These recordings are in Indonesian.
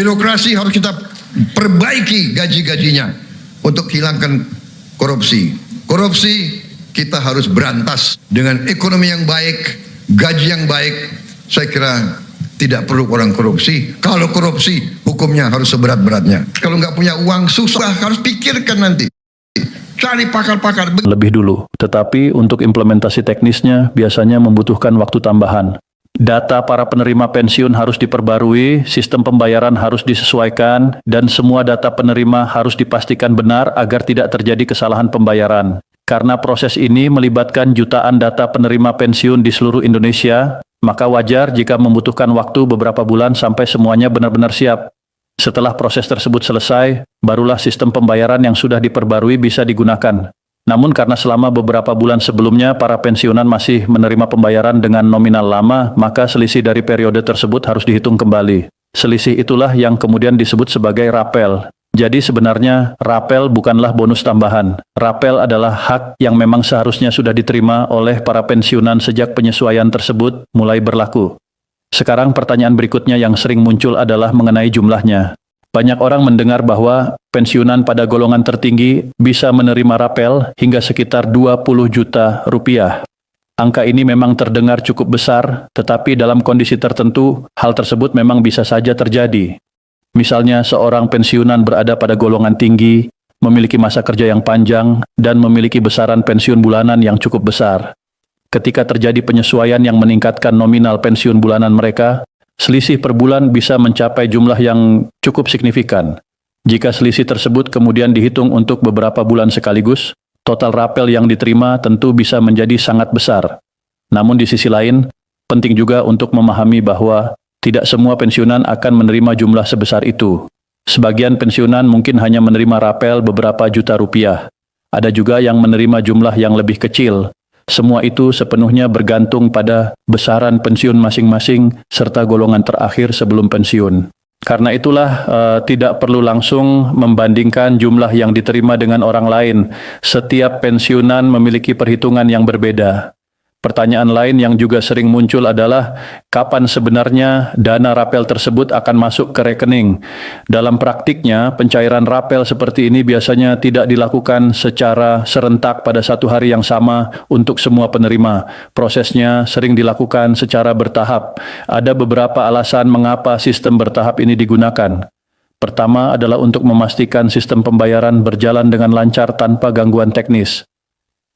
Birokrasi harus kita perbaiki gaji-gajinya untuk hilangkan korupsi. Korupsi kita harus berantas dengan ekonomi yang baik, gaji yang baik. Saya kira tidak perlu orang korupsi. Kalau korupsi, hukumnya harus seberat-beratnya. Kalau nggak punya uang, susah, harus pikirkan nanti. Cari pakar-pakar. Lebih dulu, tetapi untuk implementasi teknisnya biasanya membutuhkan waktu tambahan. Data para penerima pensiun harus diperbarui, sistem pembayaran harus disesuaikan, dan semua data penerima harus dipastikan benar agar tidak terjadi kesalahan pembayaran. Karena proses ini melibatkan jutaan data penerima pensiun di seluruh Indonesia, maka wajar jika membutuhkan waktu beberapa bulan sampai semuanya benar-benar siap. Setelah proses tersebut selesai, barulah sistem pembayaran yang sudah diperbarui bisa digunakan. Namun karena selama beberapa bulan sebelumnya para pensiunan masih menerima pembayaran dengan nominal lama, maka selisih dari periode tersebut harus dihitung kembali. Selisih itulah yang kemudian disebut sebagai rapel. Jadi sebenarnya rapel bukanlah bonus tambahan. Rapel adalah hak yang memang seharusnya sudah diterima oleh para pensiunan sejak penyesuaian tersebut mulai berlaku. Sekarang pertanyaan berikutnya yang sering muncul adalah mengenai jumlahnya. Banyak orang mendengar bahwa pensiunan pada golongan tertinggi bisa menerima rapel hingga sekitar 20 juta rupiah. Angka ini memang terdengar cukup besar, tetapi dalam kondisi tertentu, hal tersebut memang bisa saja terjadi. Misalnya seorang pensiunan berada pada golongan tinggi, memiliki masa kerja yang panjang, dan memiliki besaran pensiun bulanan yang cukup besar. Ketika terjadi penyesuaian yang meningkatkan nominal pensiun bulanan mereka, selisih per bulan bisa mencapai jumlah yang cukup signifikan. Jika selisih tersebut kemudian dihitung untuk beberapa bulan sekaligus, total rapel yang diterima tentu bisa menjadi sangat besar. Namun di sisi lain, penting juga untuk memahami bahwa tidak semua pensiunan akan menerima jumlah sebesar itu. Sebagian pensiunan mungkin hanya menerima rapel beberapa juta rupiah. Ada juga yang menerima jumlah yang lebih kecil. Semua itu sepenuhnya bergantung pada besaran pensiun masing-masing serta golongan terakhir sebelum pensiun. Karena itulah tidak perlu langsung membandingkan jumlah yang diterima dengan orang lain. Setiap pensiunan memiliki perhitungan yang berbeda. Pertanyaan lain yang juga sering muncul adalah kapan sebenarnya dana rapel tersebut akan masuk ke rekening. Dalam praktiknya, pencairan rapel seperti ini biasanya tidak dilakukan secara serentak pada satu hari yang sama untuk semua penerima. Prosesnya sering dilakukan secara bertahap. Ada beberapa alasan mengapa sistem bertahap ini digunakan. Pertama adalah untuk memastikan sistem pembayaran berjalan dengan lancar tanpa gangguan teknis.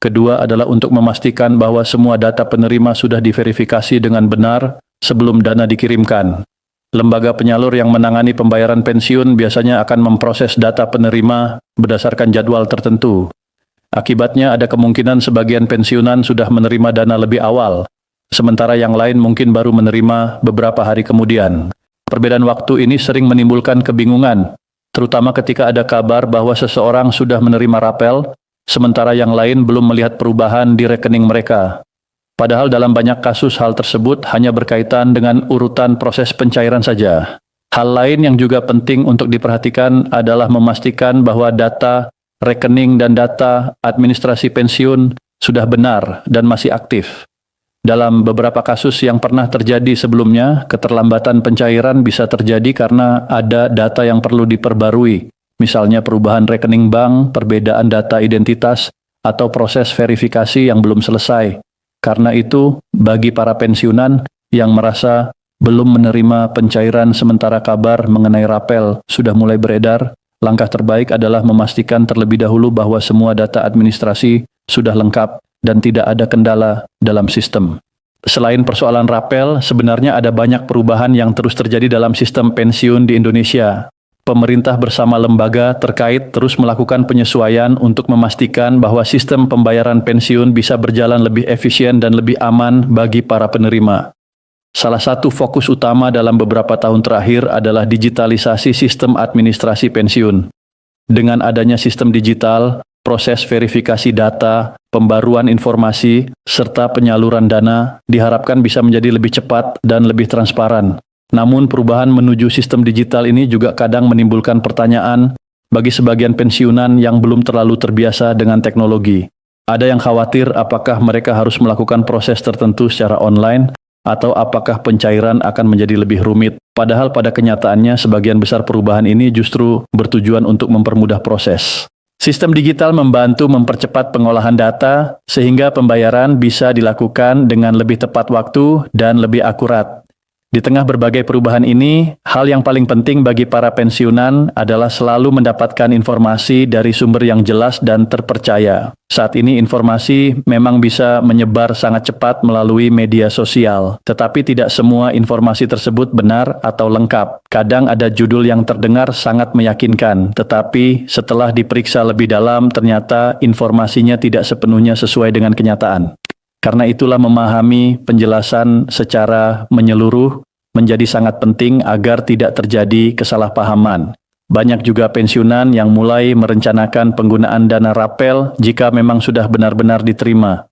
Kedua adalah untuk memastikan bahwa semua data penerima sudah diverifikasi dengan benar sebelum dana dikirimkan. Lembaga penyalur yang menangani pembayaran pensiun biasanya akan memproses data penerima berdasarkan jadwal tertentu. Akibatnya ada kemungkinan sebagian pensiunan sudah menerima dana lebih awal, sementara yang lain mungkin baru menerima beberapa hari kemudian. Perbedaan waktu ini sering menimbulkan kebingungan, terutama ketika ada kabar bahwa seseorang sudah menerima rapel, sementara yang lain belum melihat perubahan di rekening mereka. Padahal dalam banyak kasus hal tersebut hanya berkaitan dengan urutan proses pencairan saja. Hal lain yang juga penting untuk diperhatikan adalah memastikan bahwa data rekening dan data administrasi pensiun sudah benar dan masih aktif. Dalam beberapa kasus yang pernah terjadi sebelumnya, keterlambatan pencairan bisa terjadi karena ada data yang perlu diperbarui. Misalnya perubahan rekening bank, perbedaan data identitas, atau proses verifikasi yang belum selesai. Karena itu, bagi para pensiunan yang merasa belum menerima pencairan sementara kabar mengenai rapel sudah mulai beredar, langkah terbaik adalah memastikan terlebih dahulu bahwa semua data administrasi sudah lengkap dan tidak ada kendala dalam sistem. Selain persoalan rapel, sebenarnya ada banyak perubahan yang terus terjadi dalam sistem pensiun di Indonesia. Pemerintah bersama lembaga terkait terus melakukan penyesuaian untuk memastikan bahwa sistem pembayaran pensiun bisa berjalan lebih efisien dan lebih aman bagi para penerima. Salah satu fokus utama dalam beberapa tahun terakhir adalah digitalisasi sistem administrasi pensiun. Dengan adanya sistem digital, proses verifikasi data, pembaruan informasi, serta penyaluran dana diharapkan bisa menjadi lebih cepat dan lebih transparan. Namun perubahan menuju sistem digital ini juga kadang menimbulkan pertanyaan bagi sebagian pensiunan yang belum terlalu terbiasa dengan teknologi. Ada yang khawatir apakah mereka harus melakukan proses tertentu secara online atau apakah pencairan akan menjadi lebih rumit? Padahal pada kenyataannya sebagian besar perubahan ini justru bertujuan untuk mempermudah proses. Sistem digital membantu mempercepat pengolahan data sehingga pembayaran bisa dilakukan dengan lebih tepat waktu dan lebih akurat. Di tengah berbagai perubahan ini, hal yang paling penting bagi para pensiunan adalah selalu mendapatkan informasi dari sumber yang jelas dan terpercaya. Saat ini informasi memang bisa menyebar sangat cepat melalui media sosial, tetapi tidak semua informasi tersebut benar atau lengkap. Kadang ada judul yang terdengar sangat meyakinkan, tetapi setelah diperiksa lebih dalam ternyata informasinya tidak sepenuhnya sesuai dengan kenyataan. Karena itulah memahami penjelasan secara menyeluruh menjadi sangat penting agar tidak terjadi kesalahpahaman. Banyak juga pensiunan yang mulai merencanakan penggunaan dana rapel jika memang sudah benar-benar diterima.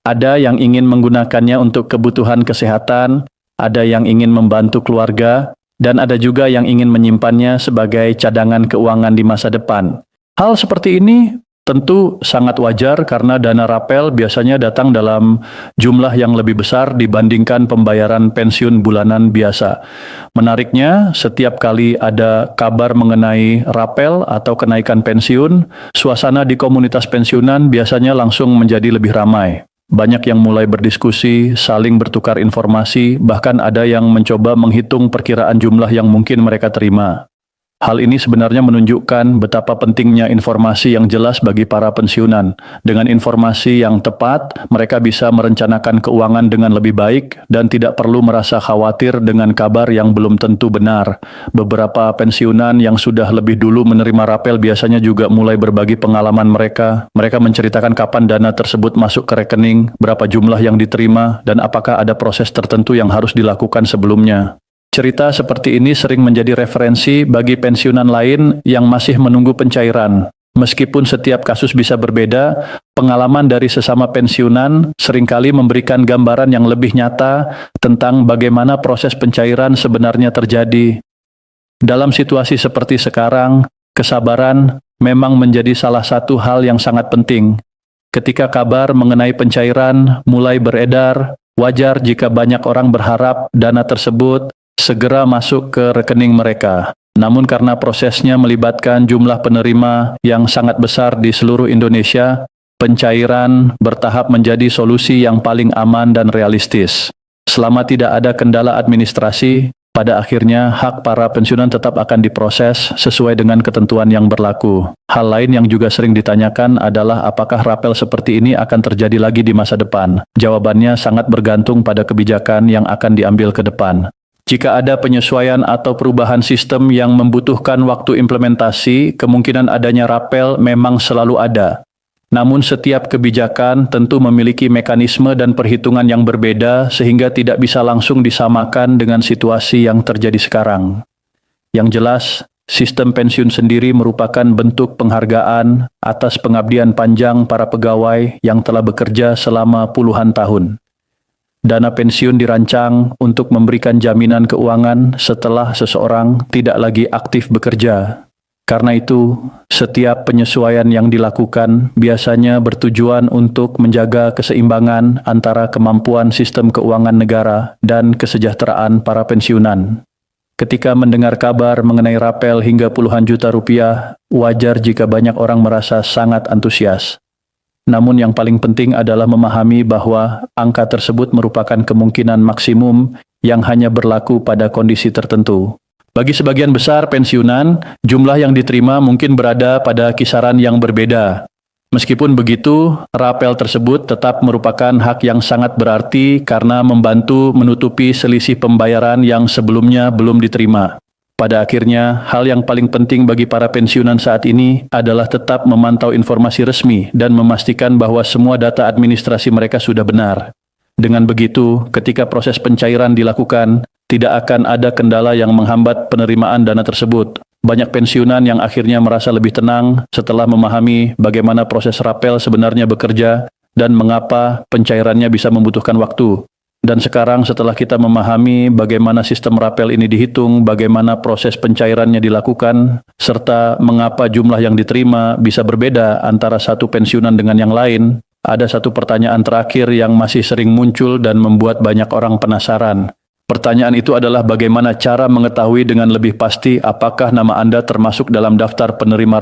Ada yang ingin menggunakannya untuk kebutuhan kesehatan, ada yang ingin membantu keluarga, dan ada juga yang ingin menyimpannya sebagai cadangan keuangan di masa depan. Hal seperti ini tentu sangat wajar karena dana rapel biasanya datang dalam jumlah yang lebih besar dibandingkan pembayaran pensiun bulanan biasa. Menariknya, setiap kali ada kabar mengenai rapel atau kenaikan pensiun, suasana di komunitas pensiunan biasanya langsung menjadi lebih ramai. Banyak yang mulai berdiskusi, saling bertukar informasi, bahkan ada yang mencoba menghitung perkiraan jumlah yang mungkin mereka terima. Hal ini sebenarnya menunjukkan betapa pentingnya informasi yang jelas bagi para pensiunan. Dengan informasi yang tepat, mereka bisa merencanakan keuangan dengan lebih baik dan tidak perlu merasa khawatir dengan kabar yang belum tentu benar. Beberapa pensiunan yang sudah lebih dulu menerima rapel biasanya juga mulai berbagi pengalaman mereka. Mereka menceritakan kapan dana tersebut masuk ke rekening, berapa jumlah yang diterima, dan apakah ada proses tertentu yang harus dilakukan sebelumnya. Cerita seperti ini sering menjadi referensi bagi pensiunan lain yang masih menunggu pencairan. Meskipun setiap kasus bisa berbeda, pengalaman dari sesama pensiunan seringkali memberikan gambaran yang lebih nyata tentang bagaimana proses pencairan sebenarnya terjadi. Dalam situasi seperti sekarang, kesabaran memang menjadi salah satu hal yang sangat penting. Ketika kabar mengenai pencairan mulai beredar, wajar jika banyak orang berharap dana tersebut segera masuk ke rekening mereka. Namun karena prosesnya melibatkan jumlah penerima yang sangat besar di seluruh Indonesia, pencairan bertahap menjadi solusi yang paling aman dan realistis. Selama tidak ada kendala administrasi, pada akhirnya hak para pensiunan tetap akan diproses sesuai dengan ketentuan yang berlaku. Hal lain yang juga sering ditanyakan adalah apakah rapel seperti ini akan terjadi lagi di masa depan. Jawabannya sangat bergantung pada kebijakan yang akan diambil ke depan. Jika ada penyesuaian atau perubahan sistem yang membutuhkan waktu implementasi, kemungkinan adanya rapel memang selalu ada. Namun setiap kebijakan tentu memiliki mekanisme dan perhitungan yang berbeda sehingga tidak bisa langsung disamakan dengan situasi yang terjadi sekarang. Yang jelas, sistem pensiun sendiri merupakan bentuk penghargaan atas pengabdian panjang para pegawai yang telah bekerja selama puluhan tahun. Dana pensiun dirancang untuk memberikan jaminan keuangan setelah seseorang tidak lagi aktif bekerja. Karena itu, setiap penyesuaian yang dilakukan biasanya bertujuan untuk menjaga keseimbangan antara kemampuan sistem keuangan negara dan kesejahteraan para pensiunan. Ketika mendengar kabar mengenai rapel hingga puluhan juta rupiah, wajar jika banyak orang merasa sangat antusias. Namun yang paling penting adalah memahami bahwa angka tersebut merupakan kemungkinan maksimum yang hanya berlaku pada kondisi tertentu. Bagi sebagian besar pensiunan, jumlah yang diterima mungkin berada pada kisaran yang berbeda. Meskipun begitu, rapel tersebut tetap merupakan hak yang sangat berarti karena membantu menutupi selisih pembayaran yang sebelumnya belum diterima. Pada akhirnya, hal yang paling penting bagi para pensiunan saat ini adalah tetap memantau informasi resmi dan memastikan bahwa semua data administrasi mereka sudah benar. Dengan begitu, ketika proses pencairan dilakukan, tidak akan ada kendala yang menghambat penerimaan dana tersebut. Banyak pensiunan yang akhirnya merasa lebih tenang setelah memahami bagaimana proses rapel sebenarnya bekerja dan mengapa pencairannya bisa membutuhkan waktu. Dan sekarang setelah kita memahami bagaimana sistem rapel ini dihitung, bagaimana proses pencairannya dilakukan, serta mengapa jumlah yang diterima bisa berbeda antara satu pensiunan dengan yang lain, ada satu pertanyaan terakhir yang masih sering muncul dan membuat banyak orang penasaran. Pertanyaan itu adalah bagaimana cara mengetahui dengan lebih pasti apakah nama Anda termasuk dalam daftar penerima